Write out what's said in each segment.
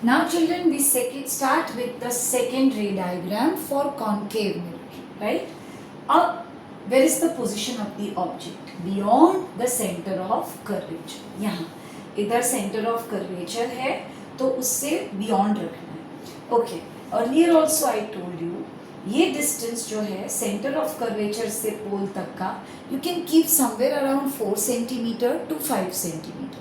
Now children, we start with the second ray diagram for concave mirror, right? Up, where is the position of the object? Beyond the center of curvature. यहाँ इधर center of curvature है तो उससे beyond रखना है. Okay. Earlier also I told you ये distance जो है center of curvature से pole तक का you can keep somewhere around 4 centimeter to 5 centimeter.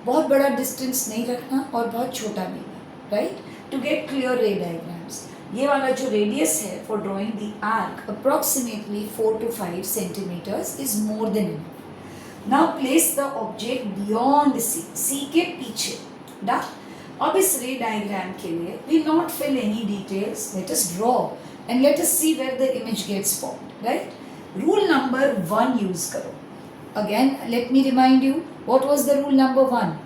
बहुत बड़ा distance नहीं रखना और बहुत छोटा भी नहीं, right? To get clear ray diagrams. ये वाला जो radius है for drawing the arc approximately 4 to 5 centimeters is more than enough. Now place the object beyond C. C के पीछे. Done? अब इस ray diagram के लिए we not fill any details. Let us draw and let us see where the image gets formed. Right? Rule number 1 use करो. Again, let me remind you, what was the rule number 1?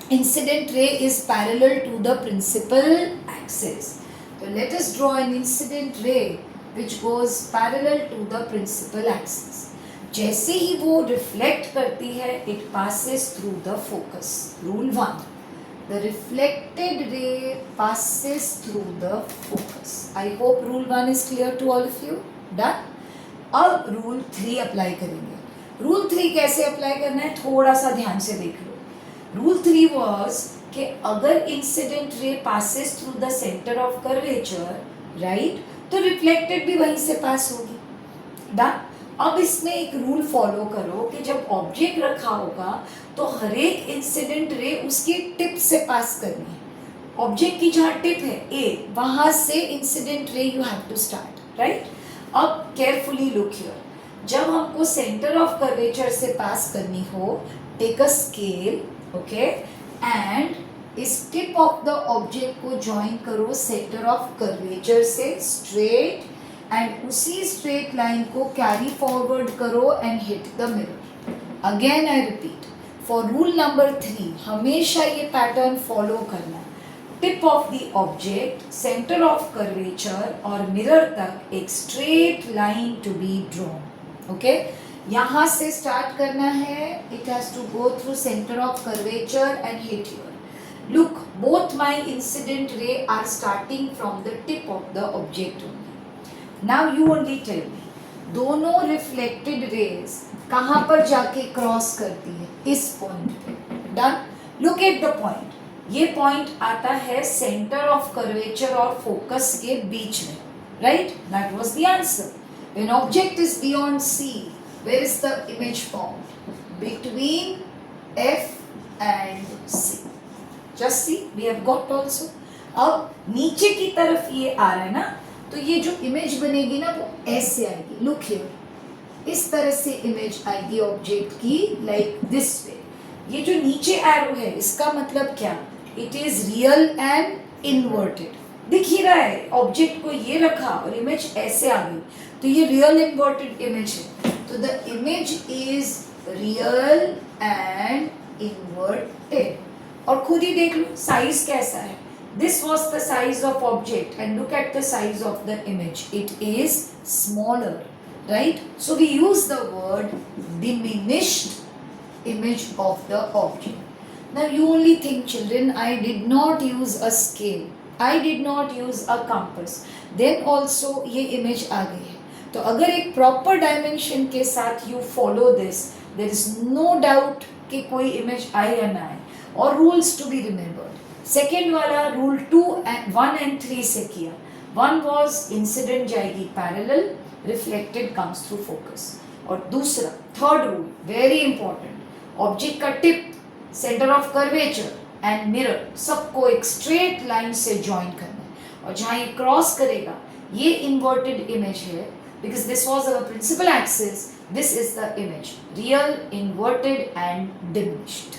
Incident ray is parallel to the principal axis. So let us draw an incident ray which goes parallel to the principal axis. जैसे ही वो reflect करती है, it passes through the focus. Rule 1. The reflected ray passes through the focus. I hope rule 1 is clear to all of you. Done? अब rule 3 apply करेंगे. Rule 3 कैसे apply करना है थोड़ा सा ध्यान से देख लो. Rule 3 was कि अगर incident ray passes through the center of curvature, right, तो रिफ्लेक्टेड भी वहीं से पास होगी. डन. अब इसमें एक रूल फॉलो करो कि जब ऑब्जेक्ट रखा होगा तो हर एक इंसिडेंट रे उसकी टिप से पास करनी है. ऑब्जेक्ट की जहाँ टिप है ए, वहाँ से incident ray you have to start, right. अब केयरफुली लुक हियर. जब हमको सेंटर ऑफ कर्वेचर से पास करनी हो, take a scale, okay, and इस टिप ऑफ द ऑब्जेक्ट को ज्वाइन करो सेंटर ऑफ कर्वेचर से स्ट्रेट, एंड उसी स्ट्रेट लाइन को कैरी फॉरवर्ड करो and hit the mirror. Again I repeat, for rule number 3 हमेशा ये पैटर्न फॉलो करना. Tip of the object, centre of curvature और मिरर तक एक straight line to be drawn. Okay, यहाँ से स्टार्ट करना है. It has to go through centre of curvature and hit here. Look, both my incident ray are starting from the tip of the object only. Now you only tell me, दोनों reflected rays कहाँ पर जाके cross करती है? इस point पे. Done? Look at the point. ये point आता है सेंटर ऑफ कर्वेचर और फोकस के बीच में, right? That was the answer. When object is beyond C, where is the image formed? Between F and C. Just see, we have got also. अब नीचे की तरफ ये आ रहा है ना, तो ये जो इमेज बनेगी ना वो ऐसे आएगी. लुक हियर, इस तरह से इमेज आएगी ऑब्जेक्ट की, लाइक दिस वे. ये जो नीचे एरो है इसका मतलब क्या? It is real and inverted. दिख ही रहा है, ऑब्जेक्ट को ये रखा और इमेज ऐसे आ गई, तो ये रियल इन्वर्टेड इमेज है. तो the image is real and inverted. और खुद ही देख लो साइज कैसा है. This was the size of object and look at the size of the image. It is smaller, right. So we use the word diminished image of the object. Now you only think children, I did not use a scale, I did not use a compass, then also ये image आ गई है. तो अगर एक proper dimension के साथ you follow this, there is no doubt कि कोई इमेज आए या ना आए. और rules to be remembered. Second वाला रूल 2 and 1 and 3 से किया. 1 वॉज इंसिडेंट जाएगी parallel, reflected comes through focus. और दूसरा third rule very important, object का tip, centre of curvature and mirror सबको एक स्ट्रेट लाइन से ज्वाइन करना है. और जहाँ ये क्रॉस करेगा ये इन्वर्टेड इमेज है, because this was our principal axis. This is the image, real, inverted and diminished.